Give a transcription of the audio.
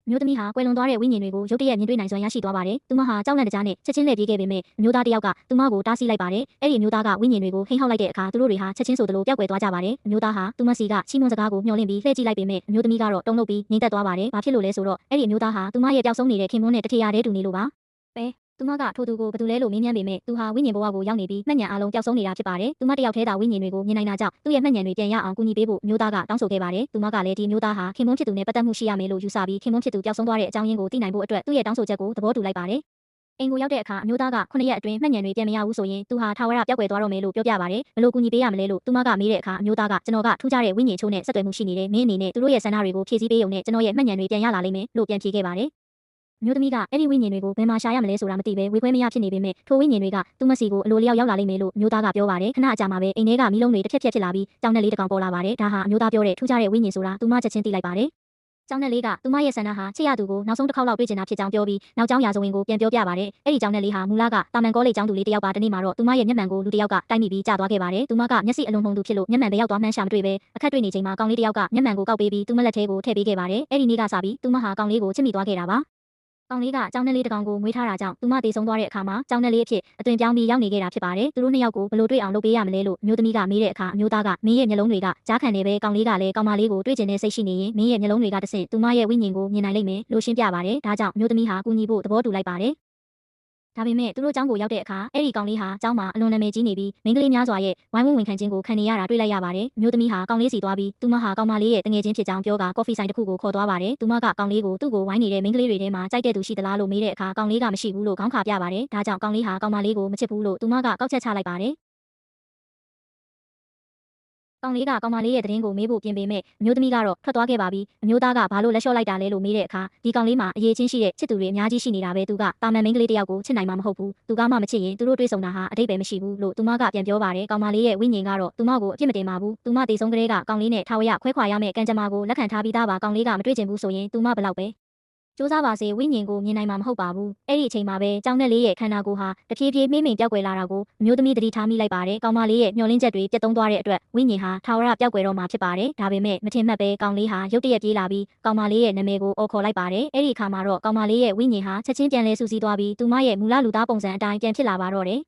မျိုးသမီးဟာကွယ်လွန်သွားတဲ့ဝိညာဉ်တွေကိုရုတ်တရက်မြင်တွေ့နိုင်စွမ်းရရှိသွားပါတယ်။သူမဟာကြောက်လန့်တကြားနဲ့ချက်ချင်းလှည့်ပြေးခဲ့ပေမဲ့အမျိုးသားတစ်ယောက်ကသူမကိုတားဆီးလိုက်ပါတယ်။အဲ့ဒီအမျိုးသားကဝိညာဉ်တွေကိုဟိန်းဟောက်လိုက်တဲ့အခါသူတို့တွေဟာချက်ချင်းဆိုသလိုပျောက်ကွယ်သွားကြပါတယ်။အမျိုးသားဟာသူမစီကချီးမွမ်းစကားကိုမျှော်လင့်ပြီးလှည့်ကြည့်လိုက်ပေမဲ့အမျိုးသမီးကတော့တုန်လှုပ်ပြီးငြိမ်သက်သွားပါတယ်။ဘာဖြစ်လို့လဲဆိုတော့အဲ့ဒီအမျိုးသားဟာသူမရဲ့ပျောက်ဆုံးနေတဲ့ခင်မွန်းနဲ့တထေရတဲ့တူနေလို့ပါ။ပဲသူမကထိုသူကိုဘယ်သူလဲလို့မေးမြန်းပေမဲ့သူဟာဝိညာဉ်ဘဝကိုရောက်နေပြီးမှတ်ဉာဏ်အလုံးပျောက်ဆုံးနေတာဖြစ်ပါတယ်။သူမတယောက်တည်းသာဝိညာဉ်တွေကိုမြင်နိုင်တာကြောင့်သူ့ရဲ့မှတ်ဉာဏ်တွေပြန်ရအောင်ကူညီပေးဖို့မျိုးသားကတောင်းဆိုခဲ့ပါတယ်။သူမကလည်းဒီမျိုးသားဟာခင်မွန်းဖြစ်သူနဲ့ပတ်သက်မှုရှိရမယ်လို့ယူဆပြီးခင်မွန်းဖြစ်သူပျောက်ဆုံးသွားတဲ့အကြောင်းရင်းကိုသိနိုင်ဖို့အတွက်သူ့ရဲ့တောင်းဆိုချက်ကိုသဘောတူလိုက်ပါတယ်။အိမ်ကိုရောက်တဲ့အခါအမျိုးသားက9ရက်အတွင်းမှတ်ဉာဏ်တွေပြန်မရဘူးဆိုရင်သူဟာထာဝရပျောက်ကွယ်သွားတော့မယ်လို့ပြောပြပါတယ်။ဘယ်လိုကူညီပေးရမလဲလို့သူမကမေးတဲ့အခါအမျိုးသားကကျွန်တော်ကထူးခြားတဲ့ဝိညာဉ်ချိုးနဲ့ဆက်သွယ်မှုရှိနေတယ်။မင်းအနေနဲ့သူတို့ရဲ့ဆန္ဒတွေကိုဖြည့်ဆည်းပေးရုံနဲ့ကျွန်တော်ရဲ့မှတ်ဉာဏ်တွေပြန်ရလာလိမ့်မယ်လို့ပြန်ဖြေခဲ့ပါတယ်။မျိုးသမီးကအဲ့ဒီဝိညာဉ်တွေကိုဘယ်မှာရှာရမလဲဆိုတာမသိပဲဝေခွဲမရဖြစ်နေပေမဲ့ထိုဝိညာဉ်တွေကသူ့မစီကိုအလိုလျောက်ရောက်လာလိမ့်မယ်လို့မျိုးသားကပြောပါတယ်ခဏအကြာမှာပဲအိမ်ထဲကမီးလုံးတွေတစ်ဖြက်ဖြက်ဖြစ်လာပြီးကြောင်နဲ့လေးတစ်ကောင်ပေါ်လာပါတယ်ဒါဟာမျိုးသားပြောတဲ့ထူးခြားတဲ့ဝိညာဉ်ဆိုတာသူမချက်ချင်းသိလိုက်ပါတယ်ကျောင်းနဲ့လေးကသူမရဲ့ဆန္ဒဟာချစ်ရသူကိုနောက်ဆုံးတစ်ခေါက်လောက်တွေ့ချင်တာဖြစ်ကြောင်းပြောပြီးနောက်ကျောင်းရာဇဝင်ကိုပြန်ပြောပြပါတယ်အဲ့ဒီကျောင်းနဲ့လေးဟာမူလကတာမန်ကောလိပ်ကျောင်းသူလေးတစ်ယောက်ပါတနေ့မှာတော့သူမရဲ့မျက်မှန်ကိုလူတစ်ယောက်ကတိုက်မိပြီးကြာသွားခဲ့ပါတယ်သူမကမျက်စိအလုံးမှုန်သူဖြစ်လို့မျက်မှန်ပဲရောက်သွားမှန်းရှာမတွေ့ပဲအခက်တွေ့နေချိန်မှာကောင်လေးတစ်ယောက်ကမျက်မှန်ကိုကောက်ပေးပြီးသူမလက်ထဲကိုထည့်ပေးခဲ့ပါတယ်အဲ့ဒီနေ့ကစပြီးသူမဟာကောင်လေးကိုချစ်မိသွားခဲ့တာပါကောင်လေးကကျောင်းနဲ့လေးတစ်ကောင်ကိုမွေးထားတာကြောင့်သူမတည်ဆုံးသွားတဲ့အခါမှာကျောင်းနဲ့လေးအဖြစ်အသွင်ပြောင်းပြီးရောက်နေခဲ့တာဖြစ်ပါတယ်သူတို့နှစ်ယောက်ကိုဘယ်လိုတွေ့အောင်လုပ်ပေးရမလဲလို့မျိုးသမီးကမေးတဲ့အခါအမျိုးသားကမင်းရဲ့မျက်လုံးတွေကကြားခံနေပဲကောင်လေးကလည်းကောင်မလေးကိုတွေ့ကျင်တဲ့စိတ်ရှိနေရင်မင်းရဲ့မျက်လုံးတွေကတဆင့်သူမရဲ့ဝိညာဉ်ကိုမြင်နိုင်လိမ့်မယ်လို့ရှင်းပြပါတယ်ဒါကြောင့်မျိုးသမီးဟာကူညီဖို့သဘောတူလိုက်ပါတယ်ဒါပေမဲ့သူတို့ကျောင်းကိုရောက်တဲ့အခါအဲ့ဒီကောင်လေးဟာကျောင်းမှာအလွန်နာမည်ကြီးနေပြီးမိန်းကလေးများစွာရဲ့ဝိုင်းဝန်းဝန်ခံခြင်းကိုခံနေရတာတွေ့လိုက်ရပါတယ်။မျိုးသမီးဟာကောင်လေးစီသွားပြီးသူမဟာကောင်မလေးရဲ့တငယ်ချင်းဖြစ်ကြောင်းပြောကကော်ဖီဆိုင်တစ်ခုကိုခေါ်သွားပါတယ်။သူမကကောင်လေးကိုသူ့ကိုဝိုင်းနေတဲ့မိန်းကလေးတွေထဲမှာကြိုက်တဲ့သူရှိသလားလို့မေးတဲ့အခါကောင်လေးကမရှိဘူးလို့ခေါင်းခါပြပါတယ်။ဒါကြောင့်ကောင်လေးဟာကောင်မလေးကိုမချစ်ဘူးလို့သူမကကောက်ချက်ချလိုက်ပါတယ်။ကောင်လေးကကောင်မလေးရဲ့သတင်းကိုမေးဖို့ပြင်ပေမဲ့အမျိုးသမီးကတော့ထွက်သွားခဲ့ပါပြီအမျိုးသားကဘာလို့လက်လျှော့လိုက်တာလဲလို့မေးတဲ့အခါဒီကောင်လေးမှာအရေးချင်းရှိတဲ့ချစ်သူတွေအများကြီးရှိနေတာပဲသူကတာမန်မိန်းကလေးတစ်ယောက်ကိုချစ်နိုင်မှာမဟုတ်ဘူးသူကမှမချစ်ရင်သူတို့တွေ့ဆုံတာဟာအတိတ်ပဲမရှိဘူးလို့သူမကပြန်ပြောပါတယ်ကောင်မလေးရဲ့ဝိညာဉ်ကတော့သူမကိုအပြစ်မတင်ပါဘူးသူမတည်ဆုံးကလေးကကောင်လေးနဲ့ထာဝရခွဲခွာရမယ့်ကံကြမ္မာကိုလက်ခံထားပြီးသားပါကောင်လေးကမတွေ့ချင်ဘူးဆိုရင်သူမဘလောက်ပဲစူးစမ်းပါစေဝိညာဉ်ကိုမြင်နိုင်မှာမဟုတ်ပါဘူးအဲ့ဒီအချိန်မှာပဲကြောင်နဲ့လေးရဲ့ခန္ဓာကိုယ်ဟာတဖြည်းဖြည်းမှိမ့်မှိန်ပြောက်ကွယ်လာတာကိုအမျိုးသမီးသတိထားမိလိုက်ပါတယ်ကောင်မလေးရဲ့မျောလင်းချက်တွေပြတ်သုံးသွားတဲ့အတွက်ဝိညာဉ်ဟာထာဝရပြောက်ကွယ်တော့မှာဖြစ်ပါတယ်ဒါပေမဲ့မထင်မှတ်ပဲကောင်လေးဟာရုတ်တရက်ပြေးလာပြီးကောင်မလေးရဲ့နာမည်ကိုအော်ခေါ်လိုက်ပါတယ်အဲ့ဒီအခါမှာတော့ကောင်မလေးရဲ့ဝိညာဉ်ဟာချက်ချင်းပြန်လဲဆူဆီးသွားပြီးသူမရဲ့မူလလူသားပုံစံအတိုင်းပြန်ဖြစ်လာပါတော့တယ်